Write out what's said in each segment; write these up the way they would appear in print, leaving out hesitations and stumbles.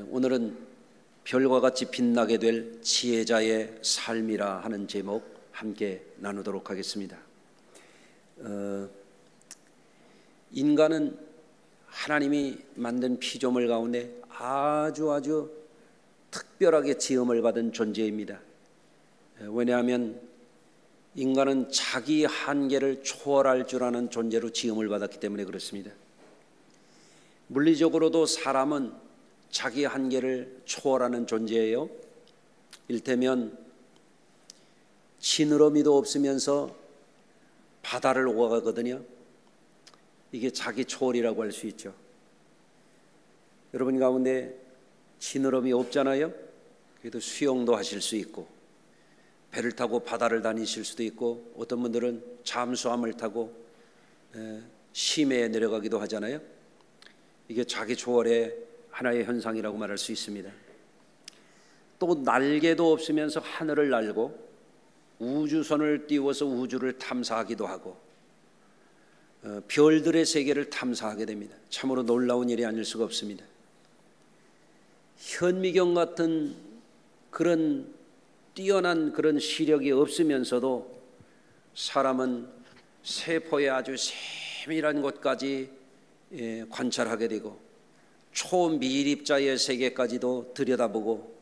오늘은 별과 같이 빛나게 될 지혜자의 삶이라 하는 제목 함께 나누도록 하겠습니다. 인간은 하나님이 만든 피조물 가운데 아주 특별하게 지음을 받은 존재입니다. 왜냐하면 인간은 자기 한계를 초월할 줄 아는 존재로 지음을 받았기 때문에 그렇습니다. 물리적으로도 사람은 자기 한계를 초월하는 존재예요. 일테면 지느러미도 없으면서 바다를 오가거든요. 이게 자기 초월이라고 할 수 있죠. 여러분 가운데 지느러미 없잖아요. 그래도 수영도 하실 수 있고 배를 타고 바다를 다니실 수도 있고 어떤 분들은 잠수함을 타고 심해에 내려가기도 하잖아요. 이게 자기 초월의 하나의 현상이라고 말할 수 있습니다. 또 날개도 없으면서 하늘을 날고 우주선을 띄워서 우주를 탐사하기도 하고 별들의 세계를 탐사하게 됩니다. 참으로 놀라운 일이 아닐 수가 없습니다. 현미경 같은 그런 뛰어난 그런 시력이 없으면서도 사람은 세포의 아주 세밀한 곳까지 관찰하게 되고 초미립자의 세계까지도 들여다보고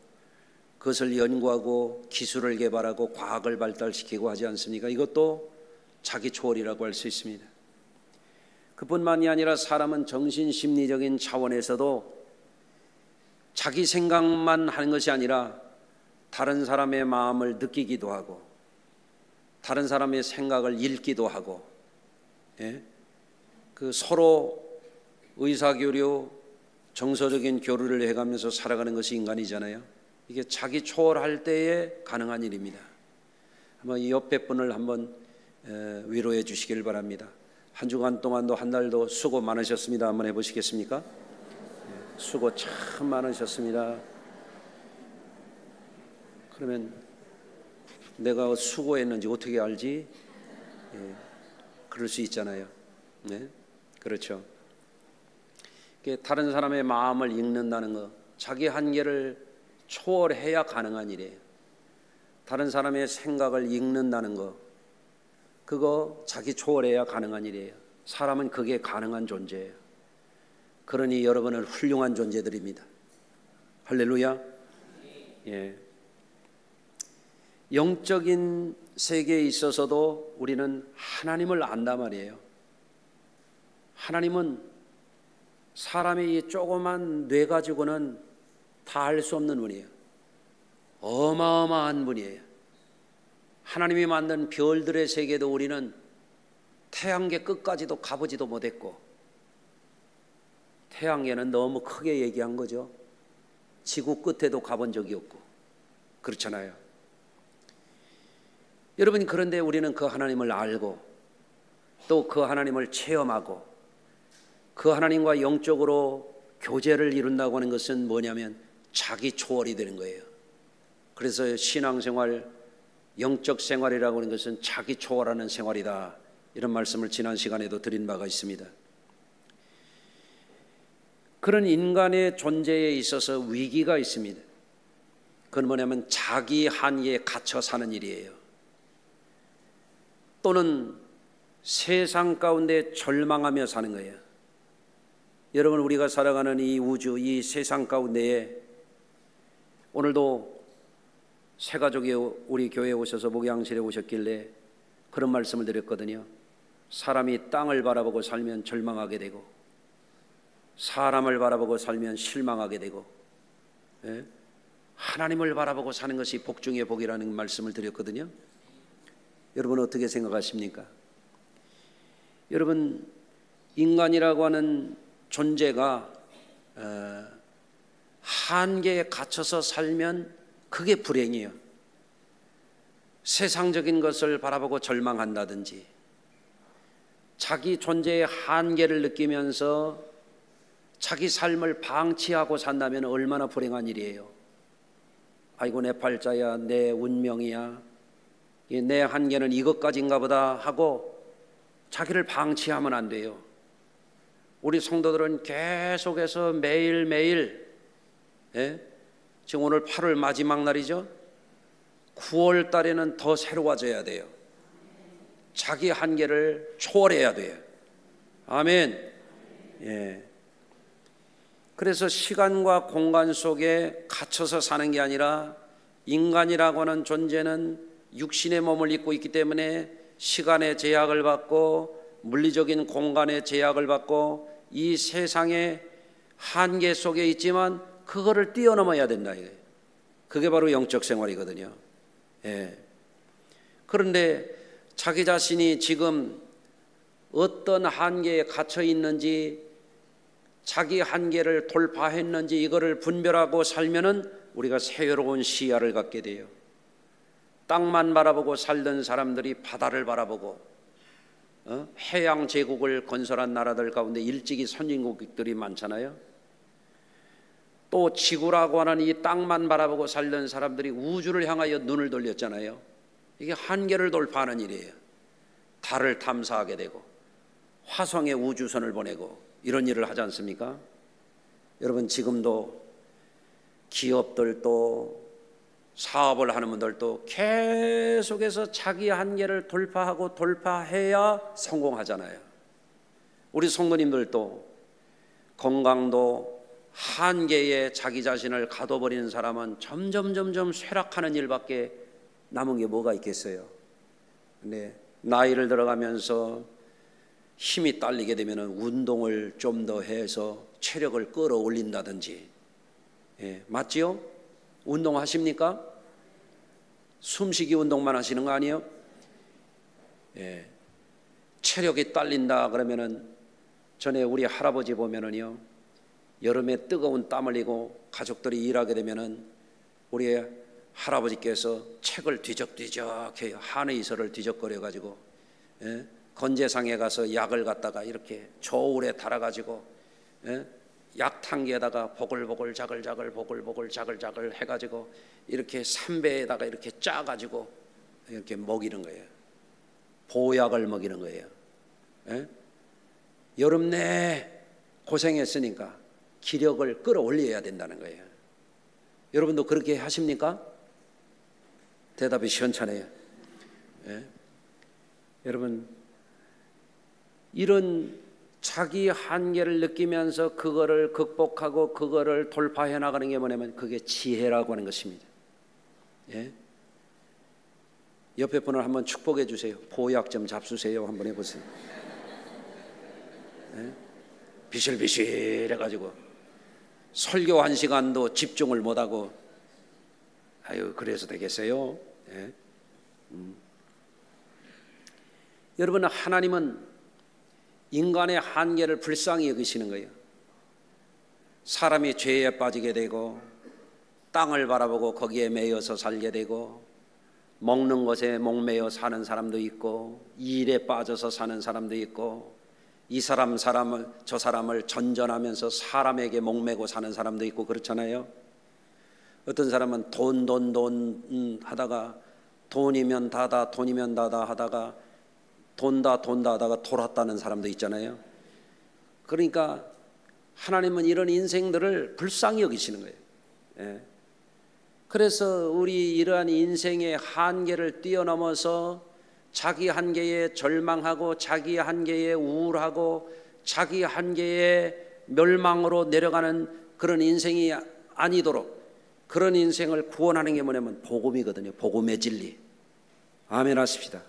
그것을 연구하고 기술을 개발하고 과학을 발달시키고 하지 않습니까? 이것도 자기 초월이라고 할 수 있습니다. 그뿐만이 아니라 사람은 정신심리적인 차원에서도 자기 생각만 하는 것이 아니라 다른 사람의 마음을 느끼기도 하고 다른 사람의 생각을 읽기도 하고 그 서로 의사교류, 정서적인 교류를 해가면서 살아가는 것이 인간이잖아요. 이게 자기 초월할 때에 가능한 일입니다. 한번 이 옆에 분을 한번 위로해 주시길 바랍니다. 한 주간 동안도 한 달도 수고 많으셨습니다. 한번 해보시겠습니까? 수고 참 많으셨습니다. 그러면 내가 수고했는지 어떻게 알지? 그럴 수 있잖아요. 네? 그렇죠. 다른 사람의 마음을 읽는다는 것, 자기 한계를 초월해야 가능한 일이에요. 다른 사람의 생각을 읽는다는 것, 그거 자기 초월해야 가능한 일이에요. 사람은 그게 가능한 존재예요. 그러니 여러분은 훌륭한 존재들입니다. 할렐루야. 예. 영적인 세계에 있어서도 우리는 하나님을 안단 말이에요. 하나님은 사람의 이 조그만 뇌 가지고는 다 알 수 없는 분이에요. 어마어마한 분이에요. 하나님이 만든 별들의 세계도 우리는 태양계 끝까지도 가보지도 못했고, 태양계는 너무 크게 얘기한 거죠. 지구 끝에도 가본 적이 없고 그렇잖아요. 여러분, 그런데 우리는 그 하나님을 알고 또 그 하나님을 체험하고 그 하나님과 영적으로 교제를 이룬다고 하는 것은 뭐냐면 자기 초월이 되는 거예요. 그래서 신앙생활, 영적 생활이라고 하는 것은 자기 초월하는 생활이다, 이런 말씀을 지난 시간에도 드린 바가 있습니다. 그런 인간의 존재에 있어서 위기가 있습니다. 그건 뭐냐면 자기 한계에 갇혀 사는 일이에요. 또는 세상 가운데 절망하며 사는 거예요. 여러분, 우리가 살아가는 이 우주, 이 세상 가운데에 오늘도 새가족이 우리 교회에 오셔서 목양실에 오셨길래 그런 말씀을 드렸거든요. 사람이 땅을 바라보고 살면 절망하게 되고 사람을 바라보고 살면 실망하게 되고 하나님을 바라보고 사는 것이 복 중의 복이라는 말씀을 드렸거든요. 여러분 어떻게 생각하십니까? 여러분, 인간이라고 하는 존재가 한계에 갇혀서 살면 그게 불행이에요. 세상적인 것을 바라보고 절망한다든지 자기 존재의 한계를 느끼면서 자기 삶을 방치하고 산다면 얼마나 불행한 일이에요. 아이고 내 팔자야, 내 운명이야, 내 한계는 이것까지인가 보다 하고 자기를 방치하면 안 돼요. 우리 성도들은 계속해서 매일매일 예? 지금 오늘 8월 마지막 날이죠. 9월 달에는 더 새로워져야 돼요. 자기 한계를 초월해야 돼요. 아멘. 예. 그래서 시간과 공간 속에 갇혀서 사는 게 아니라 인간이라고 하는 존재는 육신의 몸을 입고 있기 때문에 시간의 제약을 받고 물리적인 공간의 제약을 받고 이 세상의 한계 속에 있지만 그거를 뛰어넘어야 된다 이거예요. 그게 바로 영적 생활이거든요. 예. 그런데 자기 자신이 지금 어떤 한계에 갇혀 있는지, 자기 한계를 돌파했는지 이거를 분별하고 살면은 우리가 새로운 시야를 갖게 돼요. 땅만 바라보고 살던 사람들이 바다를 바라보고 해양 제국을 건설한 나라들 가운데 일찍이 선진국들이 많잖아요. 또 지구라고 하는 이 땅만 바라보고 살던 사람들이 우주를 향하여 눈을 돌렸잖아요. 이게 한계를 돌파하는 일이에요. 달을 탐사하게 되고 화성에 우주선을 보내고 이런 일을 하지 않습니까? 여러분, 지금도 기업들도 사업을 하는 분들도 계속해서 자기 한계를 돌파하고 돌파해야 성공하잖아요. 우리 성도님들도 건강도 한계에 자기 자신을 가둬버리는 사람은 점점 쇠락하는 일밖에 남은 게 뭐가 있겠어요. 근데 나이를 들어가면서 힘이 딸리게 되면 운동을 좀 더 해서 체력을 끌어올린다든지, 예, 맞지요? 운동하십니까? 숨쉬기 운동만 하시는 거 아니에요? 예, 체력이 딸린다 그러면은 전에 우리 할아버지 보면은요, 여름에 뜨거운 땀 흘리고 가족들이 일하게 되면은 우리 할아버지께서 책을 뒤적뒤적 해요. 한의 이서를 뒤적거려 가지고, 예? 건재상에 가서 약을 갖다가 이렇게 저울에 달아가지고, 예? 약탕기에다가 보글보글 자글자글 보글보글 자글자글 해가지고 이렇게 삼배에다가 이렇게 짜가지고 이렇게 먹이는 거예요. 보약을 먹이는 거예요. 예? 여름 내 고생했으니까 기력을 끌어올려야 된다는 거예요. 여러분도 그렇게 하십니까? 대답이 시원찮아요. 예? 여러분, 이런 자기 한계를 느끼면서 그거를 극복하고 그거를 돌파해 나가는 게 뭐냐면 그게 지혜라고 하는 것입니다. 예? 옆에 분을 한번 축복해 주세요. 보약 좀 잡수세요. 한번 해보세요. 예? 비실비실 해가지고 설교 1시간도 집중을 못하고, 아유, 그래서 되겠어요? 예? 여러분, 하나님은 인간의 한계를 불쌍히 여기시는 거예요. 사람이 죄에 빠지게 되고 땅을 바라보고 거기에 매여서 살게 되고 먹는 것에 목매여 사는 사람도 있고 일에 빠져서 사는 사람도 있고 이 사람을 저 사람을 전전하면서 사람에게 목매고 사는 사람도 있고 그렇잖아요. 어떤 사람은 돈 하다가 돈이면 다다 하다가 돈다 하다가 돌았다는 사람도 있잖아요. 그러니까 하나님은 이런 인생들을 불쌍히 여기시는 거예요. 예. 그래서 우리 이러한 인생의 한계를 뛰어넘어서 자기 한계에 절망하고 자기 한계에 우울하고 자기 한계에 멸망으로 내려가는 그런 인생이 아니도록 그런 인생을 구원하는 게 뭐냐면 복음이거든요. 복음의 진리. 아멘 하십시다.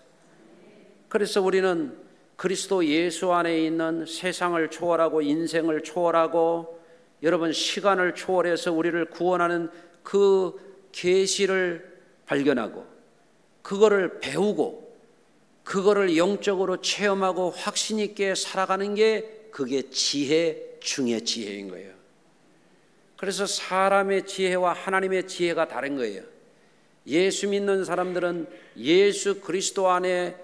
그래서 우리는 그리스도 예수 안에 있는 세상을 초월하고 인생을 초월하고 여러분 시간을 초월해서 우리를 구원하는 그 계시를 발견하고 그거를 배우고 그거를 영적으로 체험하고 확신 있게 살아가는 게 그게 지혜 중의 지혜인 거예요. 그래서 사람의 지혜와 하나님의 지혜가 다른 거예요. 예수 믿는 사람들은 예수 그리스도 안에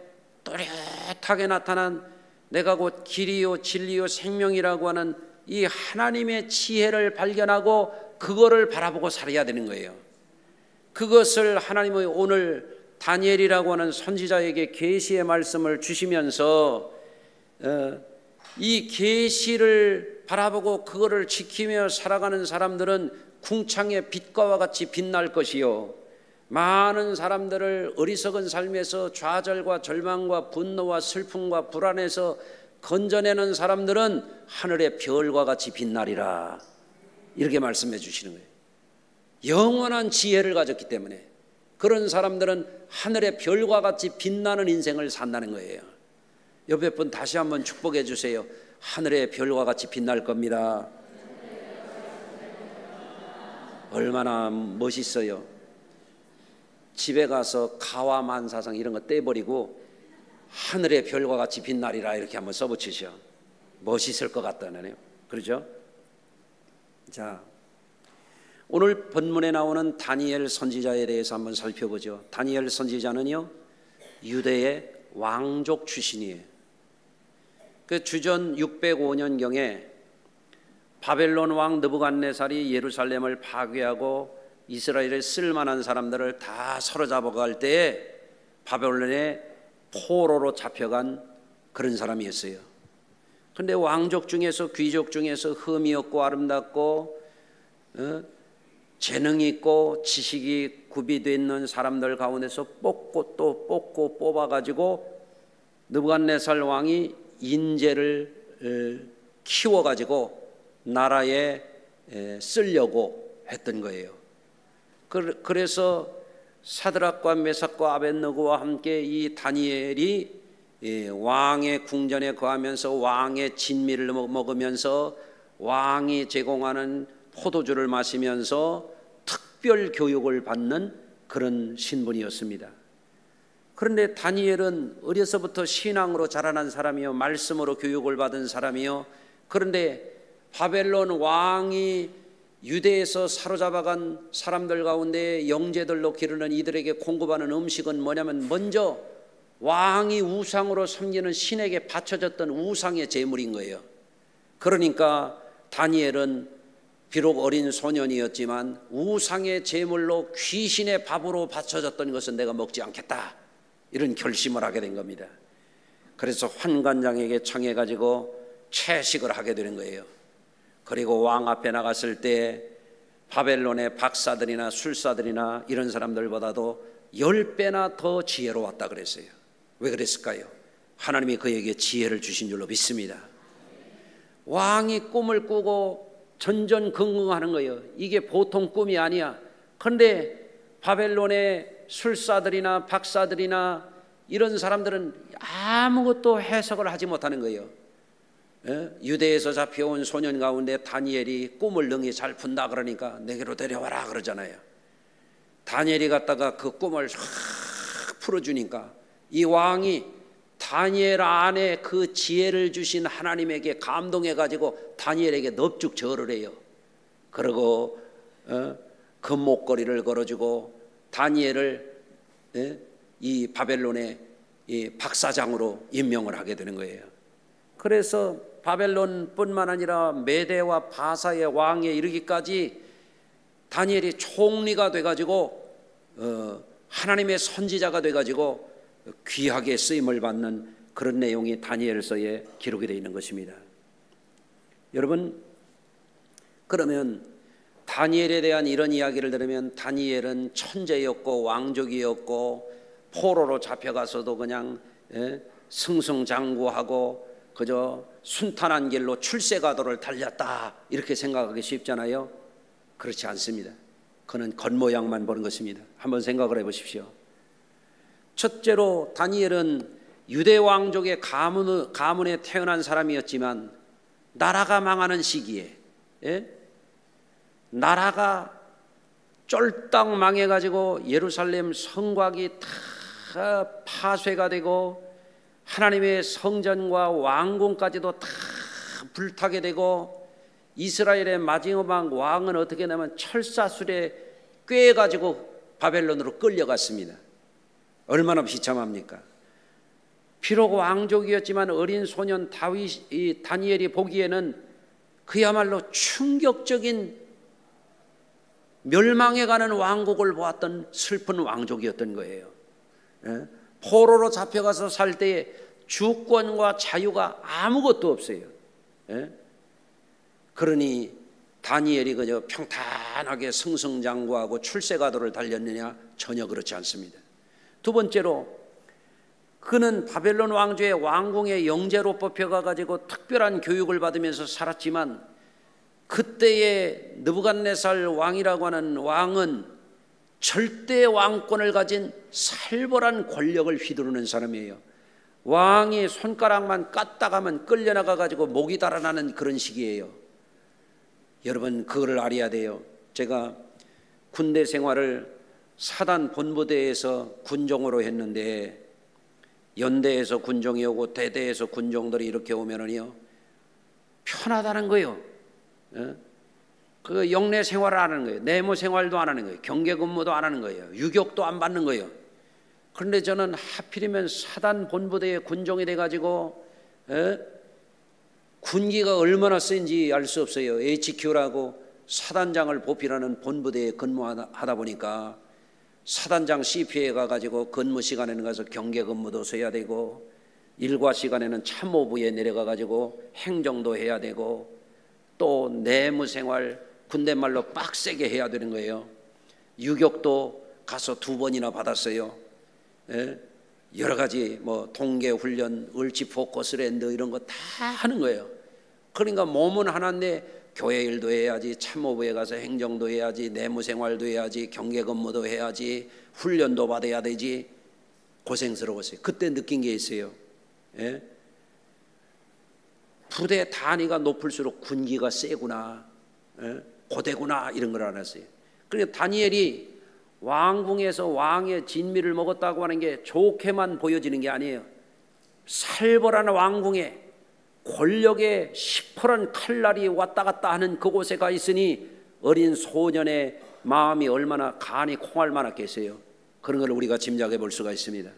또렷하게 나타난 내가 곧 길이요 진리요 생명이라고 하는 이 하나님의 지혜를 발견하고 그거를 바라보고 살아야 되는 거예요. 그것을 하나님의 오늘 다니엘이라고 하는 선지자에게 계시의 말씀을 주시면서 이 계시를 바라보고 그거를 지키며 살아가는 사람들은 궁창의 빛과 같이 빛날 것이요 많은 사람들을 어리석은 삶에서 좌절과 절망과 분노와 슬픔과 불안에서 건져내는 사람들은 하늘의 별과 같이 빛나리라, 이렇게 말씀해 주시는 거예요. 영원한 지혜를 가졌기 때문에 그런 사람들은 하늘의 별과 같이 빛나는 인생을 산다는 거예요. 옆에 분 다시 한번 축복해 주세요. 하늘의 별과 같이 빛날 겁니다. 얼마나 멋있어요. 집에 가서 가와만사성 이런 거 떼버리고 하늘의 별과 같이 빛나리라 이렇게 한번 써붙이셔. 멋있을 것 같다네요. 그렇죠? 자, 오늘 본문에 나오는 다니엘 선지자에 대해서 한번 살펴보죠. 다니엘 선지자는요, 유대의 왕족 출신이에요. 그 주전 605년경에 바벨론 왕 느부갓네살이 예루살렘을 파괴하고 이스라엘의 쓸만한 사람들을 다 사로잡아갈 때에 바벨론의 포로로 잡혀간 그런 사람이었어요. 그런데 왕족 중에서, 귀족 중에서 흠이 없고 아름답고 재능이 있고 지식이 구비되어 있는 사람들 가운데서 뽑고 또 뽑고 뽑아가지고 느부갓네살 왕이 인재를 키워가지고 나라에 쓰려고 했던 거예요. 그래서 사드락과 메삭과 아벳느고와 함께 이 다니엘이 왕의 궁전에 거하면서 왕의 진미를 먹으면서 왕이 제공하는 포도주를 마시면서 특별 교육을 받는 그런 신분이었습니다. 그런데 다니엘은 어려서부터 신앙으로 자라난 사람이요, 말씀으로 교육을 받은 사람이요. 그런데 바벨론 왕이 유대에서 사로잡아간 사람들 가운데 영재들로 기르는 이들에게 공급하는 음식은 뭐냐면 먼저 왕이 우상으로 섬기는 신에게 바쳐졌던 우상의 제물인 거예요. 그러니까 다니엘은 비록 어린 소년이었지만 우상의 제물로 귀신의 밥으로 바쳐졌던 것은 내가 먹지 않겠다, 이런 결심을 하게 된 겁니다. 그래서 환관장에게 청해가지고 채식을 하게 되는 거예요. 그리고 왕 앞에 나갔을 때 바벨론의 박사들이나 술사들이나 이런 사람들보다도 10배나 더 지혜로웠다 그랬어요. 왜 그랬을까요? 하나님이 그에게 지혜를 주신 줄로 믿습니다. 왕이 꿈을 꾸고 전전긍긍하는 거예요. 이게 보통 꿈이 아니야. 그런데 바벨론의 술사들이나 박사들이나 이런 사람들은 아무것도 해석을 하지 못하는 거예요. 유대에서 잡혀온 소년 가운데 다니엘이 꿈을 능히 잘 푼다 그러니까 내게로 데려와라 그러잖아요. 다니엘이 갔다가 그 꿈을 확 풀어주니까 이 왕이 다니엘 안에 그 지혜를 주신 하나님에게 감동해가지고 다니엘에게 넙죽 절을 해요. 그리고 금목걸이를 걸어주고 다니엘을 이 바벨론의 이 박사장으로 임명을 하게 되는 거예요. 그래서 바벨론뿐만 아니라 메대와 바사의 왕에 이르기까지 다니엘이 총리가 돼가지고 하나님의 선지자가 돼가지고 귀하게 쓰임을 받는 그런 내용이 다니엘서에 기록이 되어 있는 것입니다. 여러분, 그러면 다니엘에 대한 이런 이야기를 들으면 다니엘은 천재였고 왕족이었고 포로로 잡혀가서도 그냥 승승장구하고 그저 순탄한 길로 출세가도를 달렸다, 이렇게 생각하기 쉽잖아요. 그렇지 않습니다. 그는 겉모양만 보는 것입니다. 한번 생각을 해보십시오. 첫째로 다니엘은 유대 왕족의 가문에 태어난 사람이었지만 나라가 망하는 시기에 나라가 쫄딱 망해가지고 예루살렘 성곽이 다 파쇄가 되고 하나님의 성전과 왕궁까지도 다 불타게 되고 이스라엘의 마지막 왕은 어떻게 되냐면 철사술에 꿰가지고 바벨론으로 끌려갔습니다. 얼마나 비참합니까? 비록 왕족이었지만 어린 소년 다니엘이 보기에는 그야말로 충격적인 멸망해가는 왕국을 보았던 슬픈 왕족이었던 거예요. 포로로 잡혀가서 살 때에 주권과 자유가 아무것도 없어요. 그러니 다니엘이 그저 평탄하게 승승장구하고 출세가도를 달렸느냐? 전혀 그렇지 않습니다. 두 번째로 그는 바벨론 왕조의 왕궁의 영재로 뽑혀가 가지고 특별한 교육을 받으면서 살았지만 그때의 느부갓네살 왕이라고 하는 왕은 절대 왕권을 가진 살벌한 권력을 휘두르는 사람이에요. 왕이 손가락만 까딱하면 끌려나가 가지고 목이 달아나는 그런 시기예요. 여러분 그거를 알아야 돼요. 제가 군대 생활을 사단 본부대에서 군종으로 했는데 연대에서 군종이 오고 대대에서 군종들이 이렇게 오면은요 편하다는 거예요. 그 영내 생활을 안 하는 거예요. 내무 생활도 안 하는 거예요. 경계 근무도 안 하는 거예요. 유격도 안 받는 거예요. 그런데 저는 하필이면 사단 본부대의 군종이 돼가지고 군기가 얼마나 센지 알 수 없어요. HQ라고 사단장을 보필하는 본부대에 근무하다 보니까 사단장 CP에 가가지고 근무 시간에는 가서 경계 근무도 서야 되고 일과 시간에는 참모부에 내려가가지고 행정도 해야 되고 또 내무생활 군대 말로 빡세게 해야 되는 거예요. 유격도 가서 2번이나 받았어요. 여러 가지 뭐 동계 훈련, 을지 포커스랜드 이런 거 다 하는 거예요. 그러니까 몸은 하나인데 교회 일도 해야지, 참모부에 가서 행정도 해야지, 내무생활도 해야지, 경계 근무도 해야지, 훈련도 받아야 되지. 고생스러웠어요. 그때 느낀 게 있어요. 부대 단위가 높을수록 군기가 세구나, 고대구나 이런 걸 알았어요. 그러니까 다니엘이 왕궁에서 왕의 진미를 먹었다고 하는 게 좋게만 보여지는 게 아니에요. 살벌한 왕궁에 권력의 시퍼런 칼날이 왔다 갔다 하는 그곳에 가 있으니 어린 소년의 마음이 얼마나 간이 콩알 만했겠어요. 그런 걸 우리가 짐작해 볼 수가 있습니다.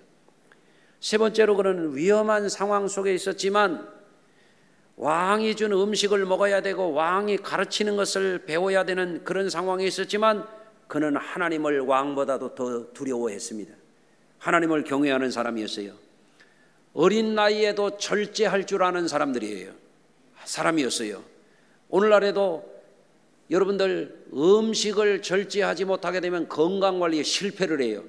세 번째로 그는 위험한 상황 속에 있었지만 왕이 준 음식을 먹어야 되고 왕이 가르치는 것을 배워야 되는 그런 상황에 있었지만 그는 하나님을 왕보다도 더 두려워했습니다. 하나님을 경외하는 사람이었어요. 어린 나이에도 절제할 줄 아는 사람이었어요. 오늘날에도 여러분들 음식을 절제하지 못하게 되면 건강관리에 실패를 해요.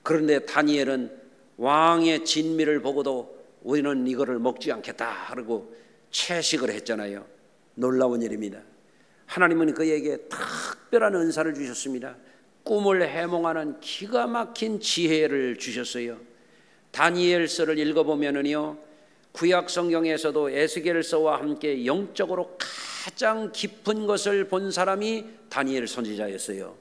그런데 다니엘은 왕의 진미를 보고도 우리는 이거를 먹지 않겠다 그러고 채식을 했잖아요. 놀라운 일입니다. 하나님은 그에게 특별한 은사를 주셨습니다. 꿈을 해몽하는 기가 막힌 지혜를 주셨어요. 다니엘서를 읽어보면은요 구약 성경에서도 에스겔서와 함께 영적으로 가장 깊은 것을 본 사람이 다니엘 선지자였어요.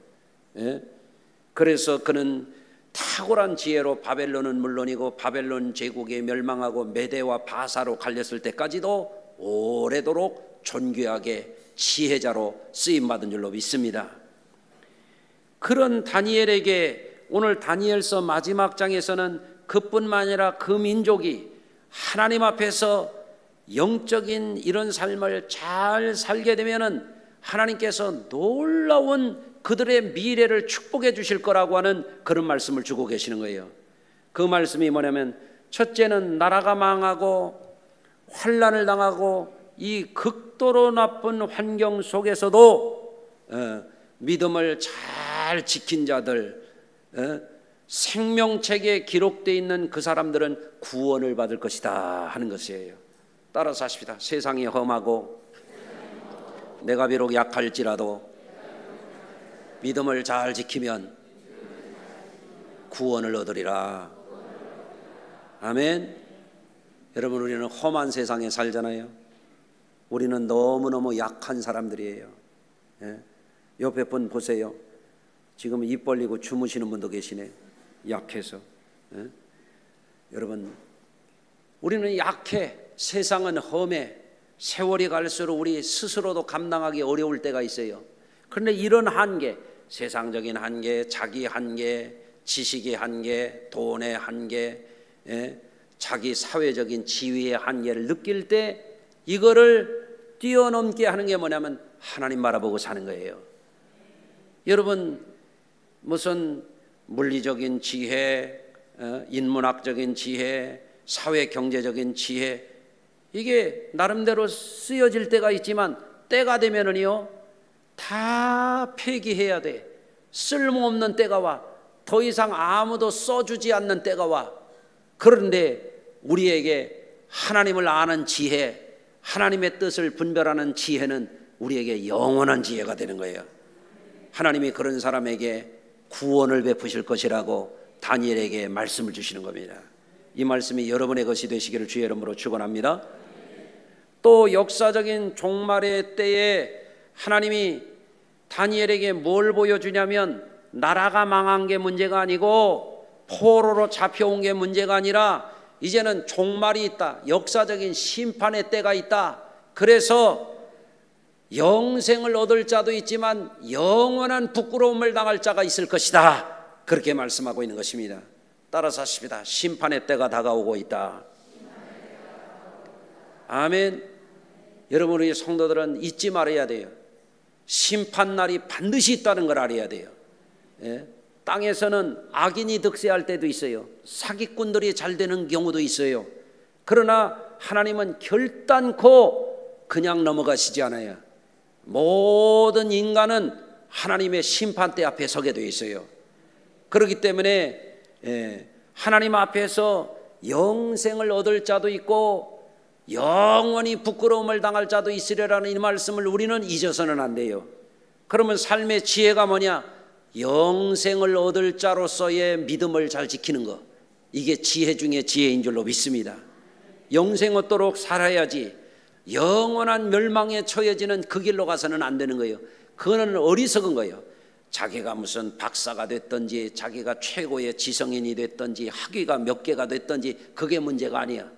그래서 그는 탁월한 지혜로 바벨론은 물론이고 바벨론 제국에 멸망하고 메대와 바사로 갈렸을 때까지도 오래도록 존귀하게 지혜자로 쓰임받은 줄로 믿습니다. 그런 다니엘에게 오늘 다니엘서 마지막 장에서는 그뿐만 아니라 그 민족이 하나님 앞에서 영적인 이런 삶을 잘 살게 되면은 하나님께서 놀라운 그들의 미래를 축복해 주실 거라고 하는 그런 말씀을 주고 계시는 거예요. 그 말씀이 뭐냐면 첫째는 나라가 망하고 환난을 당하고 이 극도로 나쁜 환경 속에서도 믿음을 잘 지킨 자들, 생명책에 기록되어 있는 그 사람들은 구원을 받을 것이다 하는 것이에요. 따라서 하십시다. 세상이 험하고 내가 비록 약할지라도 믿음을 잘 지키면 구원을 얻으리라. 아멘. 여러분 우리는 험한 세상에 살잖아요. 우리는 너무너무 약한 사람들이에요. 옆에 분 보세요. 지금 입 벌리고 주무시는 분도 계시네. 약해서. 여러분 우리는 약해. 세상은 험해. 세월이 갈수록 우리 스스로도 감당하기 어려울 때가 있어요. 그런데 이런 한계, 세상적인 한계, 자기 한계, 지식의 한계, 돈의 한계, 자기 사회적인 지위의 한계를 느낄 때 이거를 뛰어넘게 하는 게 뭐냐면 하나님 바라보고 사는 거예요. 여러분 무슨 물리적인 지혜, 인문학적인 지혜, 사회 경제적인 지혜 이게 나름대로 쓰여질 때가 있지만 때가 되면은요 다 폐기해야 돼. 쓸모없는 때가 와. 더 이상 아무도 써주지 않는 때가 와. 그런데 우리에게 하나님을 아는 지혜, 하나님의 뜻을 분별하는 지혜는 우리에게 영원한 지혜가 되는 거예요. 하나님이 그런 사람에게 구원을 베푸실 것이라고 다니엘에게 말씀을 주시는 겁니다. 이 말씀이 여러분의 것이 되시기를 주의 이름으로 축원합니다. 또 역사적인 종말의 때에 하나님이 다니엘에게 뭘 보여주냐면 나라가 망한 게 문제가 아니고 포로로 잡혀온 게 문제가 아니라 이제는 종말이 있다. 역사적인 심판의 때가 있다. 그래서 영생을 얻을 자도 있지만 영원한 부끄러움을 당할 자가 있을 것이다. 그렇게 말씀하고 있는 것입니다. 따라서 하십니다. 심판의 때가 다가오고 있다. 아멘. 여러분, 우리 성도들은 잊지 말아야 돼요. 심판날이 반드시 있다는 걸 알아야 돼요. 예? 땅에서는 악인이 득세할 때도 있어요. 사기꾼들이 잘 되는 경우도 있어요. 그러나 하나님은 결단코 그냥 넘어가시지 않아요. 모든 인간은 하나님의 심판대 앞에 서게 되어 있어요. 그렇기 때문에 하나님 앞에서 영생을 얻을 자도 있고 영원히 부끄러움을 당할 자도 있으리라는 이 말씀을 우리는 잊어서는 안 돼요. 그러면 삶의 지혜가 뭐냐? 영생을 얻을 자로서의 믿음을 잘 지키는 것, 이게 지혜 중에 지혜인 줄로 믿습니다. 영생 얻도록 살아야지 영원한 멸망에 처해지는 그 길로 가서는 안 되는 거예요. 그거는 어리석은 거예요. 자기가 무슨 박사가 됐든지 자기가 최고의 지성인이 됐든지 학위가 몇 개가 됐든지 그게 문제가 아니야.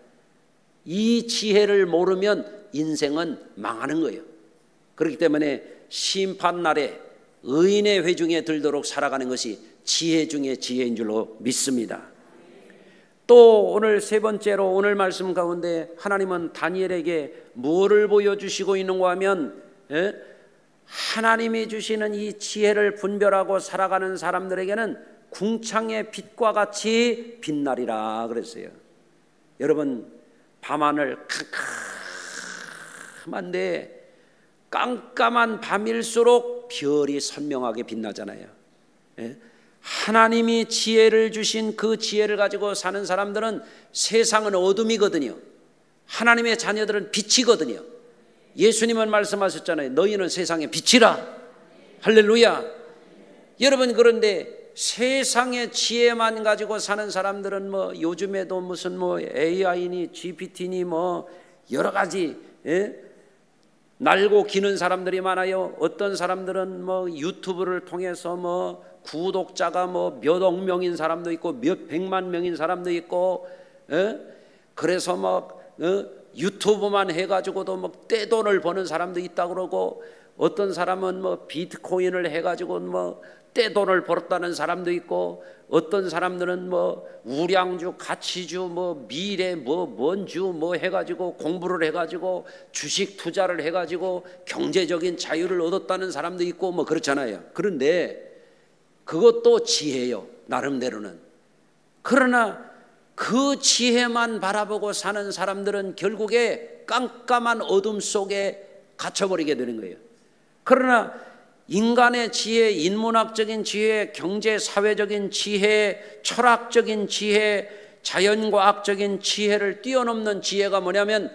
이 지혜를 모르면 인생은 망하는 거예요. 그렇기 때문에 심판날에 의인의 회중에 들도록 살아가는 것이 지혜 중에 지혜인 줄로 믿습니다. 또 오늘 세 번째로 오늘 말씀 가운데 하나님은 다니엘에게 뭐를 보여주시고 있는가 하면 하나님이 주시는 이 지혜를 분별하고 살아가는 사람들에게는 궁창의 빛과 같이 빛나리라 그랬어요. 여러분, 밤하늘 캄캄한데 깜깜한 밤일수록 별이 선명하게 빛나잖아요. 하나님이 지혜를 주신 그 지혜를 가지고 사는 사람들은 세상은 어둠이거든요. 하나님의 자녀들은 빛이거든요. 예수님은 말씀하셨잖아요. 너희는 세상의 빛이라. 할렐루야. 여러분, 그런데 세상의 지혜만 가지고 사는 사람들은 뭐 요즘에도 무슨 뭐 AI니 GPT니 뭐 여러 가지 날고 기는 사람들이 많아요. 어떤 사람들은 뭐 유튜브를 통해서 뭐 구독자가 뭐 몇 억 명인 사람도 있고 몇 백만 명인 사람도 있고 그래서 막 유튜브만 해가지고도 뭐 떼돈을 버는 사람도 있다고 그러고 어떤 사람은 뭐 비트코인을 해가지고 뭐 떼돈을 벌었다는 사람도 있고 어떤 사람들은 뭐 우량주, 가치주, 뭐 미래, 뭐 뭔주 뭐 해가지고 공부를 해가지고 주식 투자를 해가지고 경제적인 자유를 얻었다는 사람도 있고 뭐 그렇잖아요. 그런데 그것도 지혜요, 나름대로는. 그러나 그 지혜만 바라보고 사는 사람들은 결국에 깜깜한 어둠 속에 갇혀버리게 되는 거예요. 그러나 인간의 지혜, 인문학적인 지혜, 경제 사회적인 지혜, 철학적인 지혜, 자연과학적인 지혜를 뛰어넘는 지혜가 뭐냐면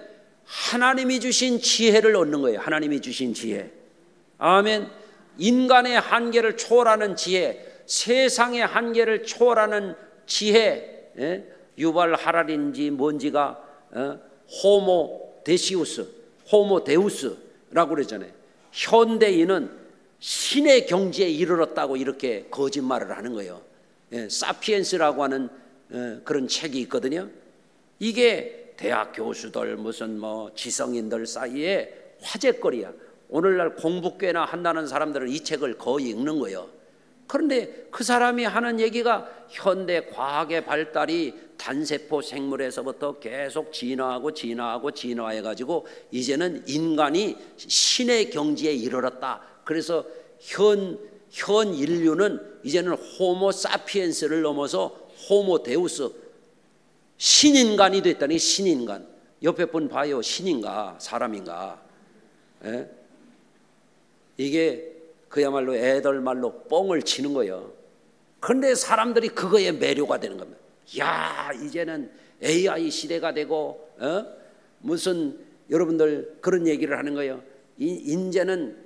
하나님이 주신 지혜를 얻는 거예요. 하나님이 주신 지혜. 아멘. 인간의 한계를 초월하는 지혜, 세상의 한계를 초월하는 지혜. 유발 하랄인지 뭔지가 호모 데시우스, 호모 데우스라고 그러잖아요. 현대인은 신의 경지에 이르렀다고 이렇게 거짓말을 하는 거예요. 사피엔스라고 하는 그런 책이 있거든요. 이게 대학 교수들 무슨 뭐 지성인들 사이에 화제거리야. 오늘날 공부 꽤나 한다는 사람들은 이 책을 거의 읽는 거예요. 그런데 그 사람이 하는 얘기가 현대 과학의 발달이 단세포 생물에서부터 계속 진화해가지고 이제는 인간이 신의 경지에 이르렀다. 그래서 현 인류는 이제는 호모 사피엔스를 넘어서 호모 데우스, 신인간이 됐다니. 신인간. 옆에 분 봐요. 신인가 사람인가? 이게 그야말로 애들 말로 뻥을 치는 거예요. 그런데 사람들이 그거에 매료가 되는 겁니다. 야, 이제는 AI 시대가 되고 무슨 여러분들 그런 얘기를 하는 거예요. 이제는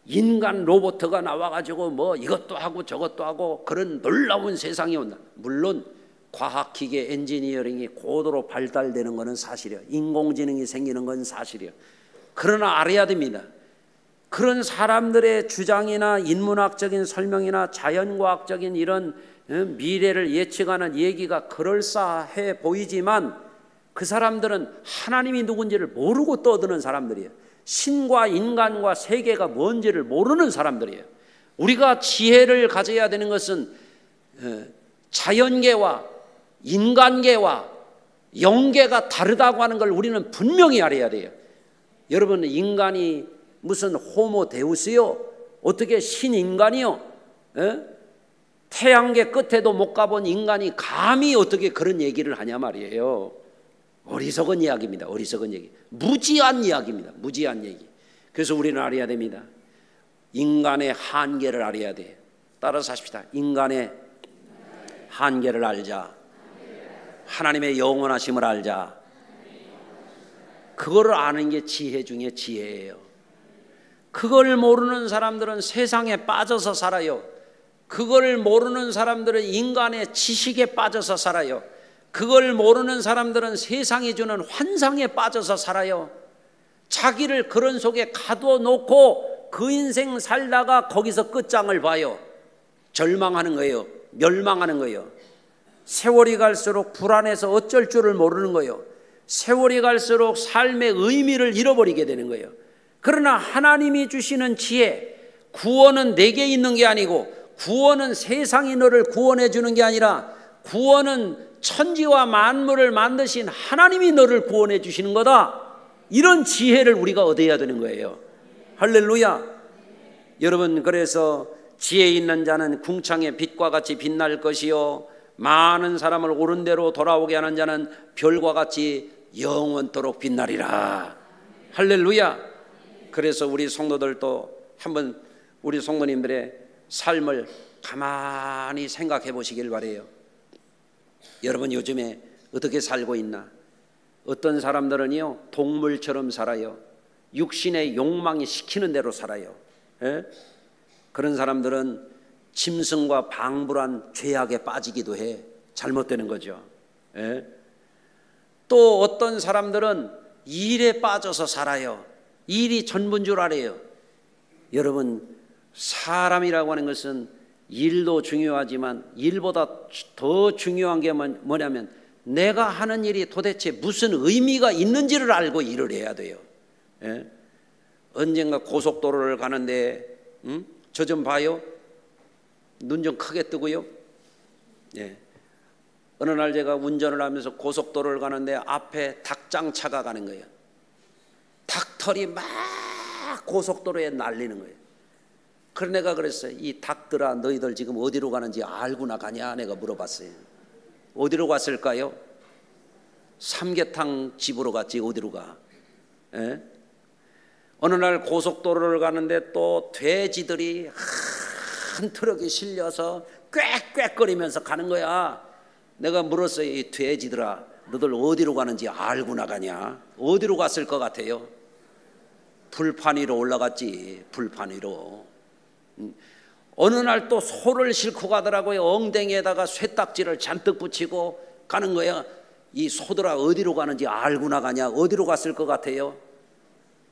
인간 로봇가 나와가지고 뭐 이것도 하고 저것도 하고 그런 놀라운 세상이 온다. 물론 과학기계 엔지니어링이 고도로 발달되는 것은 사실이에요. 인공지능이 생기는 건 사실이에요. 그러나 알아야 됩니다. 그런 사람들의 주장이나 인문학적인 설명이나 자연과학적인 이런 미래를 예측하는 얘기가 그럴싸해 보이지만 그 사람들은 하나님이 누군지를 모르고 떠드는 사람들이에요. 신과 인간과 세계가 뭔지를 모르는 사람들이에요. 우리가 지혜를 가져야 되는 것은 자연계와 인간계와 영계가 다르다고 하는 걸 우리는 분명히 알아야 돼요. 여러분, 인간이 무슨 호모 데우스요? 어떻게 신인간이요? 태양계 끝에도 못 가본 인간이 감히 어떻게 그런 얘기를 하냐 말이에요. 어리석은 이야기입니다. 어리석은 얘기, 무지한 이야기입니다. 무지한 얘기. 그래서 우리는 알아야 됩니다. 인간의 한계를 알아야 돼요. 따라서 하십시다. 인간의 한계를 알자. 하나님의 영원하심을 알자. 그거를 아는 게 지혜 중에 지혜예요. 그걸 모르는 사람들은 세상에 빠져서 살아요. 그걸 모르는 사람들은 인간의 지식에 빠져서 살아요. 그걸 모르는 사람들은 세상이 주는 환상에 빠져서 살아요. 자기를 그런 속에 가둬놓고 그 인생 살다가 거기서 끝장을 봐요. 절망하는 거예요. 멸망하는 거예요. 세월이 갈수록 불안해서 어쩔 줄을 모르는 거예요. 세월이 갈수록 삶의 의미를 잃어버리게 되는 거예요. 그러나 하나님이 주시는 지혜, 구원은 내게 있는 게 아니고 구원은 세상이 너를 구원해 주는 게 아니라 구원은 천지와 만물을 만드신 하나님이 너를 구원해 주시는 거다. 이런 지혜를 우리가 얻어야 되는 거예요. 할렐루야. 여러분, 그래서 지혜 있는 자는 궁창의 빛과 같이 빛날 것이요 많은 사람을 옳은 대로 돌아오게 하는 자는 별과 같이 영원토록 빛나리라. 할렐루야. 그래서 우리 성도들도 한번 우리 성도님들의 삶을 가만히 생각해 보시길 바래요. 여러분, 요즘에 어떻게 살고 있나? 어떤 사람들은요 동물처럼 살아요. 육신의 욕망이 시키는 대로 살아요. 그런 사람들은 짐승과 방불한 죄악에 빠지기도 해. 잘못되는 거죠. 또 어떤 사람들은 일에 빠져서 살아요. 일이 전부인 줄 알아요. 여러분, 사람이라고 하는 것은 일도 중요하지만 일보다 더 중요한 게 뭐냐면 내가 하는 일이 도대체 무슨 의미가 있는지를 알고 일을 해야 돼요. 언젠가 고속도로를 가는데 저 좀 봐요. 눈 좀 크게 뜨고요. 어느 날 제가 운전을 하면서 고속도로를 가는데 앞에 닭장차가 가는 거예요. 닭털이 막 고속도로에 날리는 거예요. 그래서 내가 그랬어요. 이 닭들아, 너희들 지금 어디로 가는지 알고 나가냐? 내가 물어봤어요. 어디로 갔을까요? 삼계탕 집으로 갔지 어디로 가? 어느 날 고속도로를 가는데 또 돼지들이 한 트럭에 실려서 꽥꽥거리면서 가는 거야. 내가 물었어요. 이 돼지들아, 너들 어디로 가는지 알고 나가냐? 어디로 갔을 것 같아요? 불판 위로 올라갔지. 불판 위로. 어느 날 또 소를 싣고 가더라고요. 엉덩이에다가 쇠딱지를 잔뜩 붙이고 가는 거야. 이 소들아, 어디로 가는지 알고 나가냐? 어디로 갔을 것 같아요?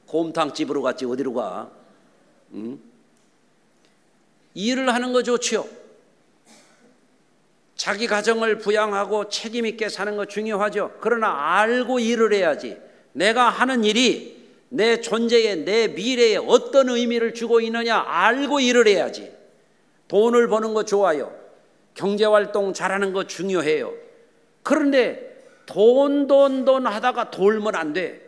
곰탕집으로 갔지 어디로 가? 일을 하는 거 좋지요. 자기 가정을 부양하고 책임 있게 사는 거 중요하죠. 그러나 알고 일을 해야지. 내가 하는 일이 내 존재에, 내 미래에 어떤 의미를 주고 있느냐 알고 일을 해야지. 돈을 버는 거 좋아요. 경제활동 잘하는 거 중요해요. 그런데 돈 하다가 돌면 안 돼.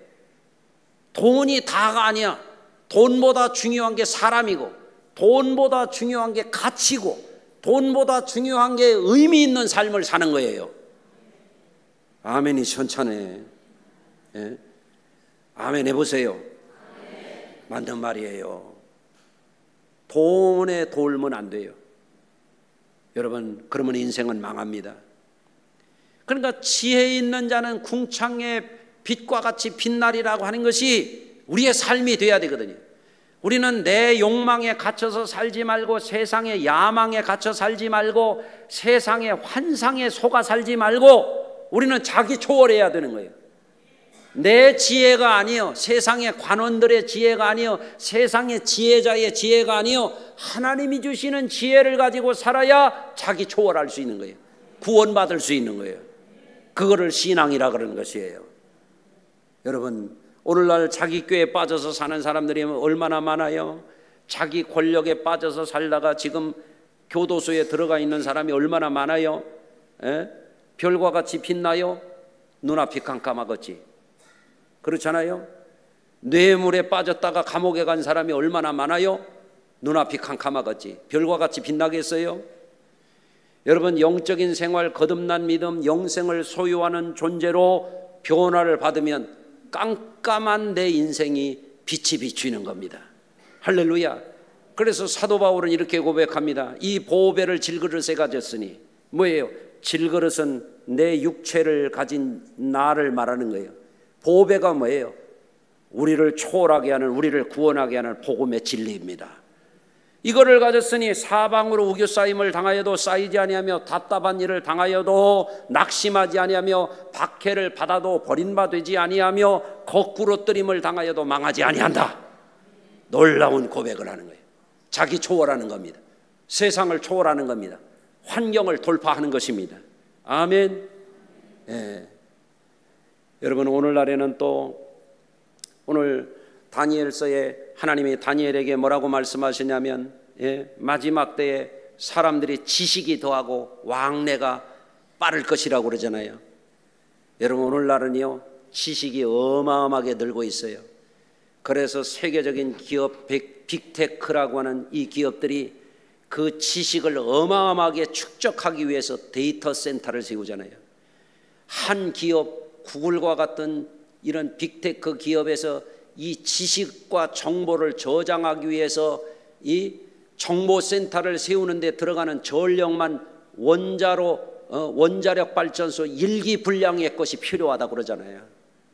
돈이 다가 아니야. 돈보다 중요한 게 사람이고, 돈보다 중요한 게 가치고, 돈보다 중요한 게 의미 있는 삶을 사는 거예요. 아멘이 천천해. 아멘 해보세요. 맞는 말이에요. 돈에 돌면 안 돼요. 여러분, 그러면 인생은 망합니다. 그러니까 지혜 있는 자는 궁창의 빛과 같이 빛나리라고 하는 것이 우리의 삶이 돼야 되거든요. 우리는 내 욕망에 갇혀서 살지 말고, 세상의 야망에 갇혀 살지 말고, 세상의 환상에 속아 살지 말고, 우리는 자기 초월해야 되는 거예요. 내 지혜가 아니요, 세상의 관원들의 지혜가 아니요, 세상의 지혜자의 지혜가 아니요, 하나님이 주시는 지혜를 가지고 살아야 자기 초월할 수 있는 거예요. 구원받을 수 있는 거예요. 그거를 신앙이라 그러는 것이에요. 여러분, 오늘날 자기 꾀에 빠져서 사는 사람들이 얼마나 많아요. 자기 권력에 빠져서 살다가 지금 교도소에 들어가 있는 사람이 얼마나 많아요. 별과 같이 빛나요? 눈앞이 깜깜하겠지. 그렇잖아요. 뇌물에 빠졌다가 감옥에 간 사람이 얼마나 많아요? 눈앞이 캄캄하겠지. 별과 같이 빛나겠어요? 여러분, 영적인 생활, 거듭난 믿음, 영생을 소유하는 존재로 변화를 받으면 깜깜한 내 인생이 빛이 비추는 겁니다. 할렐루야. 그래서 사도 바울은 이렇게 고백합니다. 이 보배를 질그릇에 가졌으니, 뭐예요? 질그릇은 내 육체를 가진 나를 말하는 거예요. 보배가 뭐예요? 우리를 초월하게 하는, 우리를 구원하게 하는 복음의 진리입니다. 이거를 가졌으니 사방으로 우겨 쌓임을 당하여도 쌓이지 아니하며, 답답한 일을 당하여도 낙심하지 아니하며, 박해를 받아도 버림받지 아니하며, 거꾸로 뜨림을 당하여도 망하지 아니한다. 놀라운 고백을 하는 거예요. 자기 초월하는 겁니다. 세상을 초월하는 겁니다. 환경을 돌파하는 것입니다. 아멘. 예. 여러분, 오늘날에는 또 오늘 다니엘서에 하나님이 다니엘에게 뭐라고 말씀하시냐면, 마지막 때에 사람들이 지식이 더하고 왕래가 빠를 것이라고 그러잖아요. 여러분, 오늘날은요 지식이 어마어마하게 늘고 있어요. 그래서 세계적인 기업 빅테크라고 하는 이 기업들이 그 지식을 어마어마하게 축적하기 위해서 데이터 센터를 세우잖아요. 한 기업, 구글과 같은 이런 빅테크 기업에서 이 지식과 정보를 저장하기 위해서 이 정보센터를 세우는 데 들어가는 전력만 원자력 발전소 1기 분량의 것이 필요하다고 그러잖아요.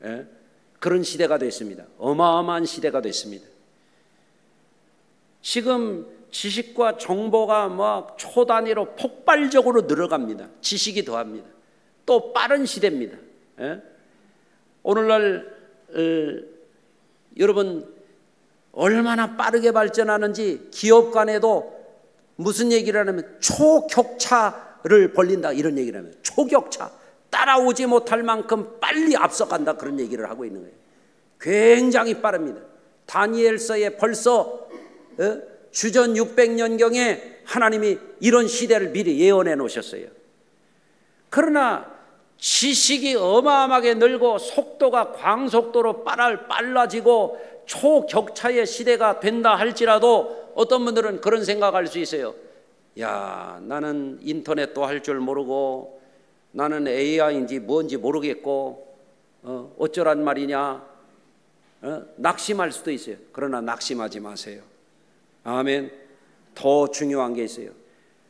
예? 그런 시대가 됐습니다. 어마어마한 시대가 됐습니다. 지금 지식과 정보가 막 초단위로 폭발적으로 늘어갑니다. 지식이 더합니다. 또 빠른 시대입니다. 예? 오늘날 여러분, 얼마나 빠르게 발전하는지 기업 간에도 무슨 얘기를 하냐면 초격차를 벌린다, 이런 얘기를 하면, 초격차, 따라오지 못할 만큼 빨리 앞서간다, 그런 얘기를 하고 있는 거예요. 굉장히 빠릅니다. 다니엘서에 벌써 주전 600년경에 하나님이 이런 시대를 미리 예언해 놓으셨어요. 그러나 지식이 어마어마하게 늘고 속도가 광속도로 빨라지고 초격차의 시대가 된다 할지라도 어떤 분들은 그런 생각할 수 있어요. 야, 나는 인터넷도 할 줄 모르고, 나는 AI인지 뭔지 모르겠고, 어쩌란 말이냐, 낙심할 수도 있어요. 그러나 낙심하지 마세요. 아멘. 더 중요한 게 있어요.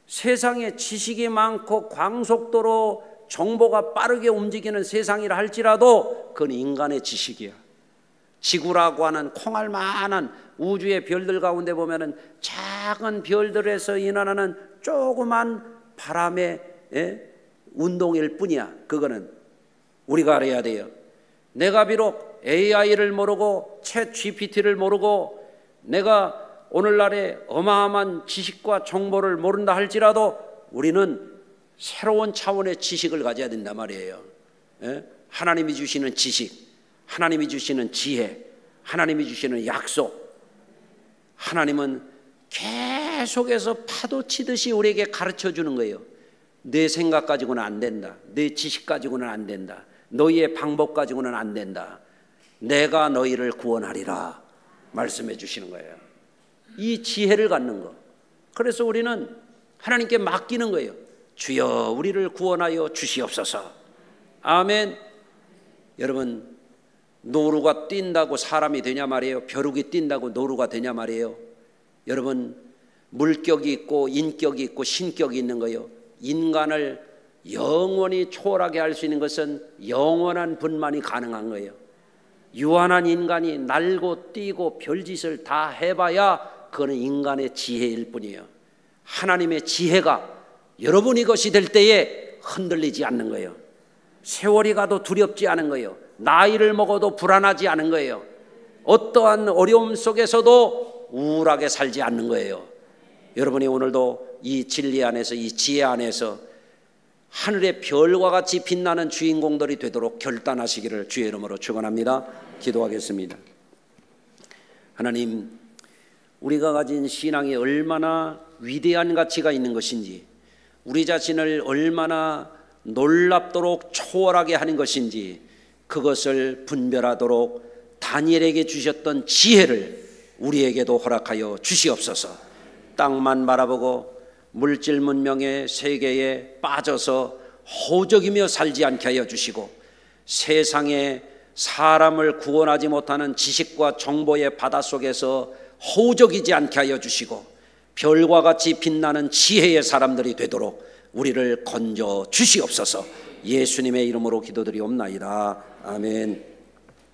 세상에 지식이 많고 광속도로 정보가 빠르게 움직이는 세상이라 할지라도 그건 인간의 지식이야. 지구라고 하는 콩알만한 우주의 별들 가운데 보면은 작은 별들에서 일어나는 조그만 바람의 운동일 뿐이야. 그거는 우리가 알아야 돼요. 내가 비록 AI를 모르고 챗 GPT를 모르고 내가 오늘날의 어마어마한 지식과 정보를 모른다 할지라도 우리는 새로운 차원의 지식을 가져야 된단 말이에요. 하나님이 주시는 지식, 하나님이 주시는 지혜, 하나님이 주시는 약속. 하나님은 계속해서 파도 치듯이 우리에게 가르쳐 주는 거예요. 내 생각 가지고는 안 된다. 내 지식 가지고는 안 된다. 너희의 방법 가지고는 안 된다. 내가 너희를 구원하리라 말씀해 주시는 거예요. 이 지혜를 갖는 거. 그래서 우리는 하나님께 맡기는 거예요. 주여 우리를 구원하여 주시옵소서. 아멘. 여러분, 노루가 뛴다고 사람이 되냐 말이에요. 벼룩이 뛴다고 노루가 되냐 말이에요. 여러분, 물격이 있고 인격이 있고 신격이 있는 거예요. 인간을 영원히 초월하게 할 수 있는 것은 영원한 분만이 가능한 거예요. 유한한 인간이 날고 뛰고 별짓을 다 해봐야 그거는 인간의 지혜일 뿐이에요. 하나님의 지혜가 여러분이 것이 될 때에 흔들리지 않는 거예요. 세월이 가도 두렵지 않은 거예요. 나이를 먹어도 불안하지 않은 거예요. 어떠한 어려움 속에서도 우울하게 살지 않는 거예요. 여러분이 오늘도 이 진리 안에서, 이 지혜 안에서 하늘의 별과 같이 빛나는 주인공들이 되도록 결단하시기를 주의 이름으로 축원합니다. 기도하겠습니다. 하나님, 우리가 가진 신앙이 얼마나 위대한 가치가 있는 것인지, 우리 자신을 얼마나 놀랍도록 초월하게 하는 것인지, 그것을 분별하도록 다니엘에게 주셨던 지혜를 우리에게도 허락하여 주시옵소서. 땅만 바라보고 물질 문명의 세계에 빠져서 허우적이며 살지 않게 하여 주시고, 세상에 사람을 구원하지 못하는 지식과 정보의 바닷속에서 허우적이지 않게 하여 주시고, 별과 같이 빛나는 지혜의 사람들이 되도록 우리를 건져 주시옵소서. 예수님의 이름으로 기도드리옵나이다. 아멘.